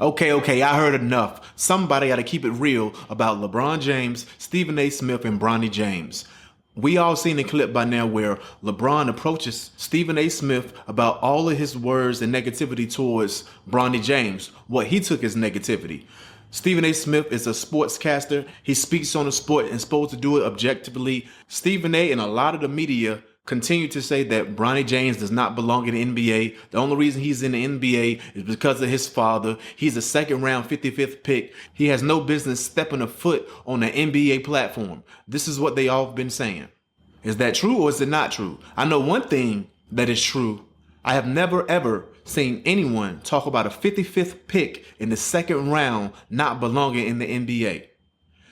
Okay, I heard enough. Somebody got to keep it real about LeBron James, Stephen A. Smith, and Bronny James. We all seen the clip by now where LeBron approaches Stephen A. Smith about all of his words and negativity towards Bronny James. What he took as negativity. Stephen A. Smith is a sportscaster. He speaks on the sport and is supposed to do it objectively. Stephen A. and a lot of the media continue to say that Bronny James does not belong in the NBA. The only reason he's in the NBA is because of his father. He's a second round 55th pick. He has no business stepping a foot on the NBA platform. This is what they all been saying. Is that true or is it not true? I know one thing that is true. I have never ever seen anyone talk about a 55th pick in the second round not belonging in the NBA.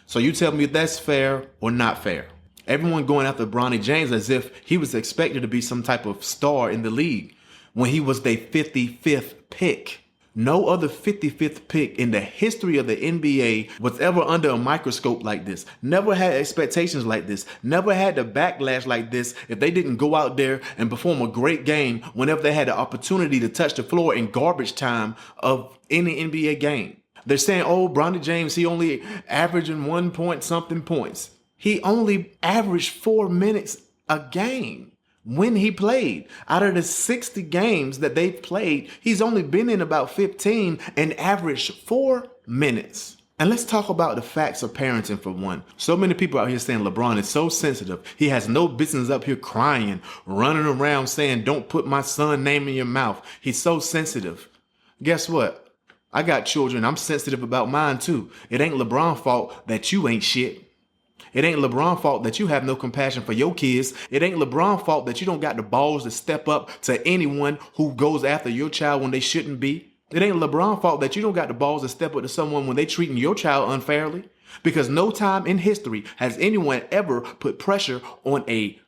So you tell me if that's fair or not fair. Everyone going after Bronny James as if he was expected to be some type of star in the league when he was their 55th pick. No other 55th pick in the history of the NBA was ever under a microscope like this. Never had expectations like this. Never had the backlash like this if they didn't go out there and perform a great game whenever they had the opportunity to touch the floor in garbage time of any NBA game. They're saying, oh, Bronny James, he only averaging 1 point something points. He only averaged 4 minutes a game when he played. Out of the 60 games that they've played, he's only been in about 15 and averaged 4 minutes. And let's talk about the facts of parenting for one. So many people out here saying LeBron is so sensitive. He has no business up here crying, running around saying, don't put my son's name in your mouth. He's so sensitive. Guess what? I got children. I'm sensitive about mine too. It ain't LeBron's fault that you ain't shit. It ain't LeBron's fault that you have no compassion for your kids. It ain't LeBron's fault that you don't got the balls to step up to anyone who goes after your child when they shouldn't be. It ain't LeBron's fault that you don't got the balls to step up to someone when they treating your child unfairly. Because no time in history has anyone ever put pressure on a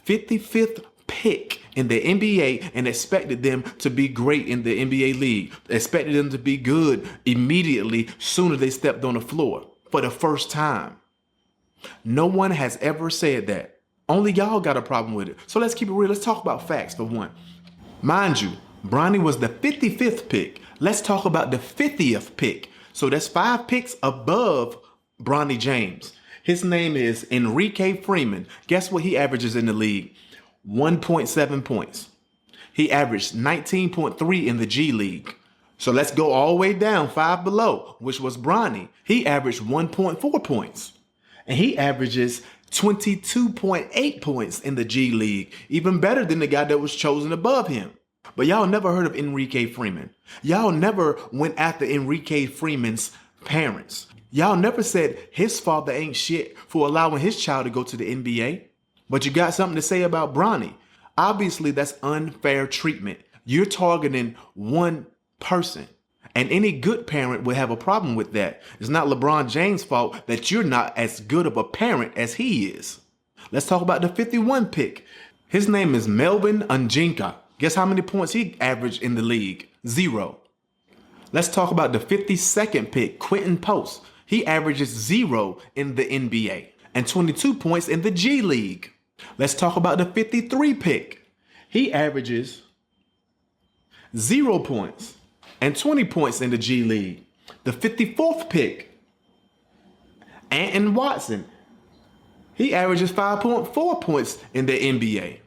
55th pick in the NBA and expected them to be great in the NBA league. Expected them to be good immediately soon as they stepped on the floor for the first time. No one has ever said that. Only y'all got a problem with it. So let's keep it real. Let's talk about facts for one. Mind you, Bronny was the 55th pick. Let's talk about the 50th pick. So that's 5 picks above Bronny James. His name is Enrique Freeman. Guess what he averages in the league? 1.7 points. He averaged 19.3 in the G League. So let's go all the way down 5 below, which was Bronny. He averaged 1.4 points. And he averages 22.8 points in the G League, even better than the guy that was chosen above him. But y'all never heard of Enrique Freeman. Y'all never went after Enrique Freeman's parents. Y'all never said his father ain't shit for allowing his child to go to the NBA. But you got something to say about Bronny. Obviously, that's unfair treatment. You're targeting one person. And any good parent would have a problem with that. It's not LeBron James' fault that you're not as good of a parent as he is. Let's talk about the 51 pick. His name is Melvin Unjinka. Guess how many points he averaged in the league? 0. Let's talk about the 52nd pick, Quentin Post. He averages 0 in the NBA and 22 points in the G League. Let's talk about the 53 pick. He averages 0 points and 20 points in the G League. The 54th pick, Anton Watson. He averages 5.4 points in the NBA.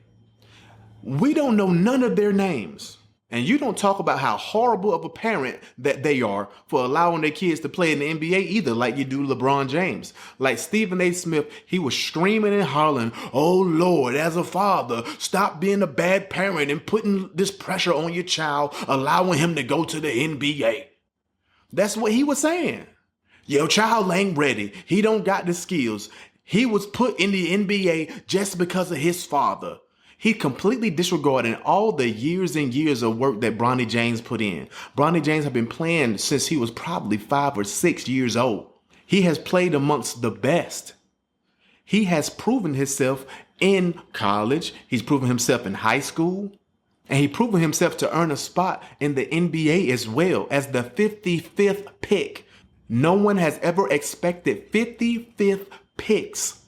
We don't know none of their names. And you don't talk about how horrible of a parent that they are for allowing their kids to play in the NBA either, like you do LeBron James. Like Stephen A. Smith, he was screaming and hollering, oh Lord, as a father, stop being a bad parent and putting this pressure on your child, allowing him to go to the NBA. That's what he was saying. Your child ain't ready. He don't got the skills. He was put in the NBA just because of his father. He completely disregarded all the years and years of work that Bronny James put in. Bronny James had been playing since he was probably 5 or 6 years old. He has played amongst the best. He has proven himself in college. He's proven himself in high school. And he proven himself to earn a spot in the NBA as well as the 55th pick. No one has ever expected 55th picks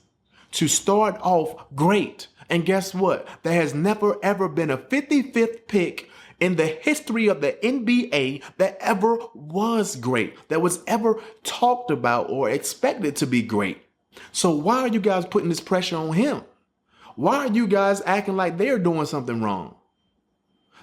to start off great. And guess what? There has never ever been a 55th pick in the history of the NBA that ever was great, that was ever talked about or expected to be great. So why are you guys putting this pressure on him? Why are you guys acting like they're doing something wrong?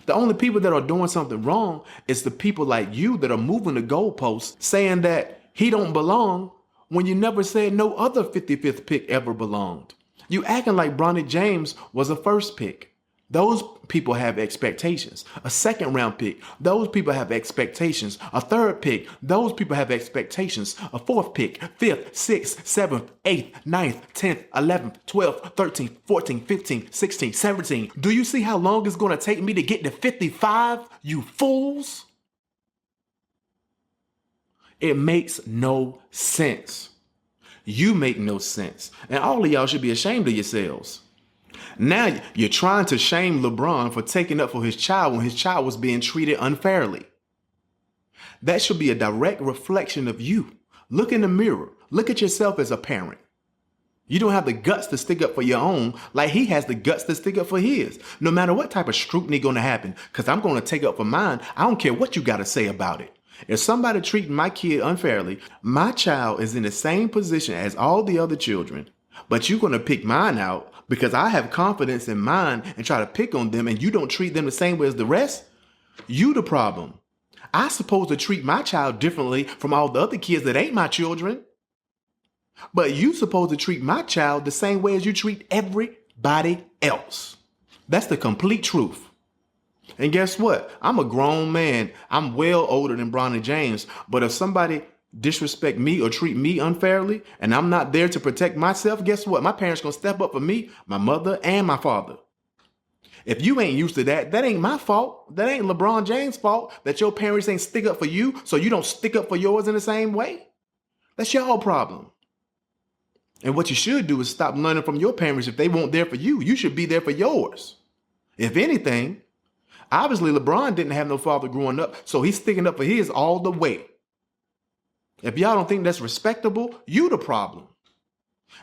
The only people that are doing something wrong is the people like you that are moving the goalposts, saying that he don't belong when you never said no other 55th pick ever belonged. You acting like Bronny James was a first pick. Those people have expectations. A second round pick, those people have expectations. A third pick, those people have expectations. A fourth pick, fifth, sixth, seventh, eighth, ninth, 10th, 11th, 12th, 13th, 14th, 15th, 16th, 17th. Do you see how long it's going to take me to get to 55, you fools? It makes no sense. You make no sense. And all of y'all should be ashamed of yourselves. Now you're trying to shame LeBron for taking up for his child when his child was being treated unfairly. That should be a direct reflection of you. Look in the mirror. Look at yourself as a parent. You don't have the guts to stick up for your own like he has the guts to stick up for his. No matter what type of scrutiny going to happen, because I'm going to take up for mine. I don't care what you got to say about it. If somebody treating my kid unfairly, my child is in the same position as all the other children, but you're going to pick mine out because I have confidence in mine and try to pick on them, and you don't treat them the same way as the rest. You the problem. I supposed to treat my child differently from all the other kids that ain't my children. But you supposed to treat my child the same way as you treat everybody else. That's the complete truth. And guess what? I'm a grown man. I'm well older than Bronny James. But if somebody disrespect me or treat me unfairly and I'm not there to protect myself, guess what? My parents gonna step up for me, my mother and my father. If you ain't used to that, that ain't my fault. That ain't LeBron James' fault that your parents ain't stick up for you so you don't stick up for yours in the same way. That's your problem. And what you should do is stop learning from your parents. If they weren't there for you, you should be there for yours. If anything, obviously LeBron didn't have no father growing up, so he's sticking up for his all the way. If y'all don't think that's respectable, you the problem.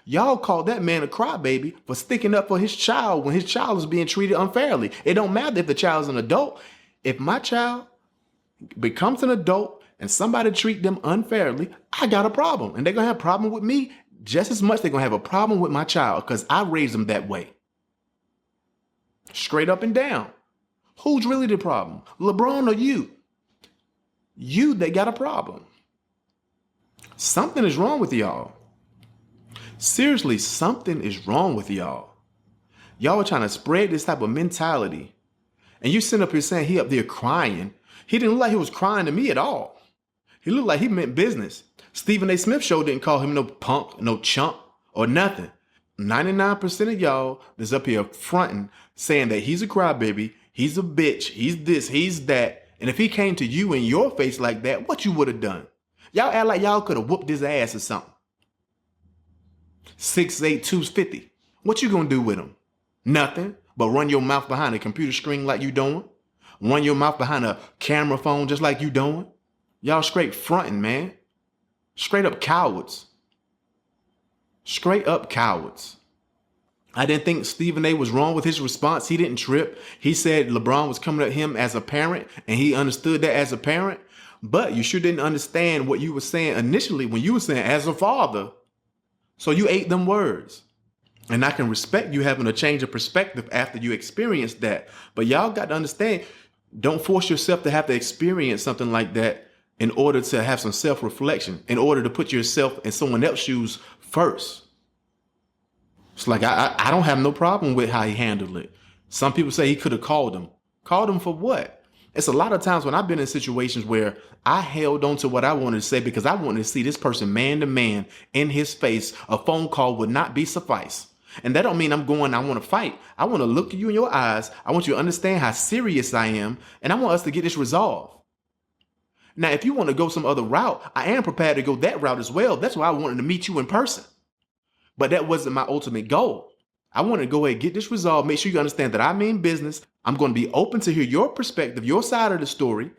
Y'all call that man a crybaby for sticking up for his child when his child is being treated unfairly. It don't matter if the child's an adult. If my child becomes an adult and somebody treat them unfairly, I got a problem. And they're going to have a problem with me just as much. They're going to have a problem with my child because I raised them that way. Straight up and down. Who's really the problem? LeBron or you? You, they got a problem. Something is wrong with y'all. Seriously, something is wrong with y'all. Y'all are trying to spread this type of mentality. And you sit up here saying he up there crying. He didn't look like he was crying to me at all. He looked like he meant business. Stephen A. Smith show didn't call him no punk, no chump, or nothing. 99% of y'all that's up here fronting saying that he's a crybaby, he's a bitch, he's this, he's that. And if he came to you in your face like that, what you would have done? Y'all act like y'all could have whooped his ass or something. 6'8", 250. What you gonna do with him? Nothing but run your mouth behind a computer screen like you doing. Run your mouth behind a camera phone just like you doing. Y'all straight fronting, man. Straight up cowards. Straight up cowards. I didn't think Stephen A. was wrong with his response. He didn't trip. He said LeBron was coming at him as a parent, and he understood that as a parent. But you sure didn't understand what you were saying initially when you were saying as a father. So you ate them words. And I can respect you having a change of perspective after you experienced that. But y'all got to understand, don't force yourself to have to experience something like that in order to have some self-reflection, in order to put yourself in someone else's shoes first. It's like, I don't have no problem with how he handled it. Some people say he could have called him. Called him for what? It's a lot of times when I've been in situations where I held on to what I wanted to say because I wanted to see this person man to man in his face. A phone call would not be suffice. And that don't mean I want to fight. I want to look you in your eyes. I want you to understand how serious I am. And I want us to get this resolved. Now, if you want to go some other route, I am prepared to go that route as well. That's why I wanted to meet you in person. But that wasn't my ultimate goal. I want to go ahead and get this resolved. Make sure you understand that I mean business. I'm going to be open to hear your perspective, your side of the story.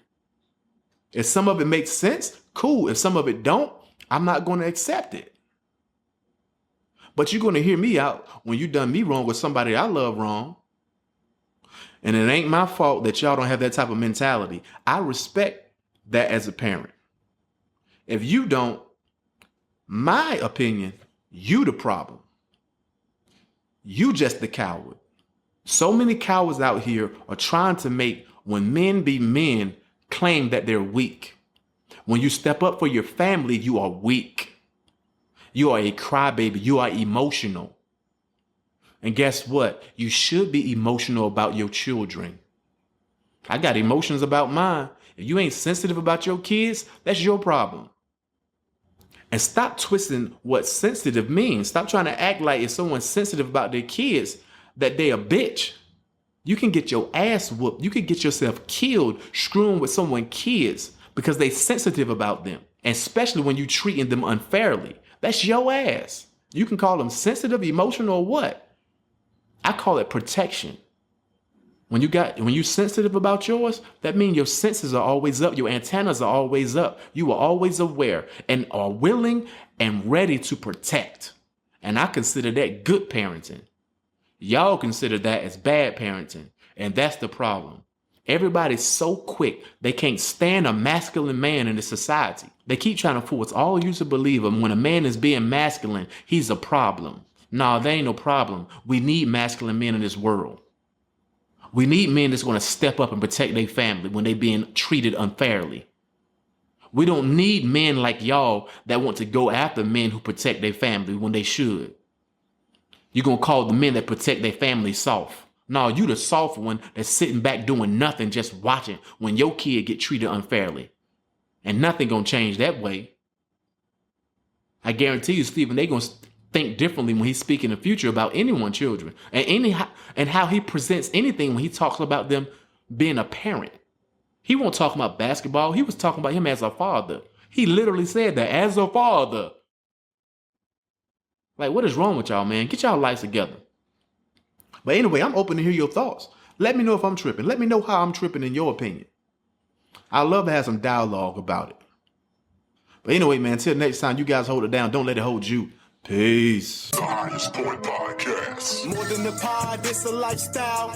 If some of it makes sense, cool. If some of it don't, I'm not going to accept it. But you're going to hear me out when you done me wrong with somebody I love wrong. And it ain't my fault that y'all don't have that type of mentality. I respect that as a parent. If you don't, my opinion, you the problem. You just the coward. So many cowards out here are trying to make when men be men claim that they're weak. When you step up for your family, you are weak. You are a crybaby. You are emotional. And guess what? You should be emotional about your children. I got emotions about mine. If you ain't sensitive about your kids, that's your problem. And stop twisting what sensitive means. Stop trying to act like if someone's sensitive about their kids, that they a bitch. You can get your ass whooped. You can get yourself killed screwing with someone's kids because they sensitive about them. And especially when you treating them unfairly. That's your ass. You can call them sensitive, emotional, or what? I call it protection. When you sensitive about yours, that means your senses are always up. Your antennas are always up. You are always aware and are willing and ready to protect. And I consider that good parenting. Y'all consider that as bad parenting. And that's the problem. Everybody's so quick, they can't stand a masculine man in the society. They keep trying to force all you to believe them when a man is being masculine, he's a problem. Nah, there ain't no problem. We need masculine men in this world. We need men that's going to step up and protect their family when they're being treated unfairly. We don't need men like y'all that want to go after men who protect their family when they should. You're going to call the men that protect their family soft. No, you the soft one that's sitting back doing nothing, just watching when your kid get treated unfairly. And nothing going to change that way. I guarantee you, Stephen, they going to think differently when he's speaking in the future about anyone's children and how he presents anything when he talks about them being a parent. He won't talk about basketball. He was talking about him as a father. He literally said that, as a father. Like, what is wrong with y'all, man? Get y'all lives together. But anyway, I'm open to hear your thoughts. Let me know if I'm tripping. Let me know how I'm tripping in your opinion. I'd love to have some dialogue about it. But anyway, man, until next time, you guys hold it down. Don't let it hold you. Peace. The Highest Point Podcast. More than the pod, it's a lifestyle.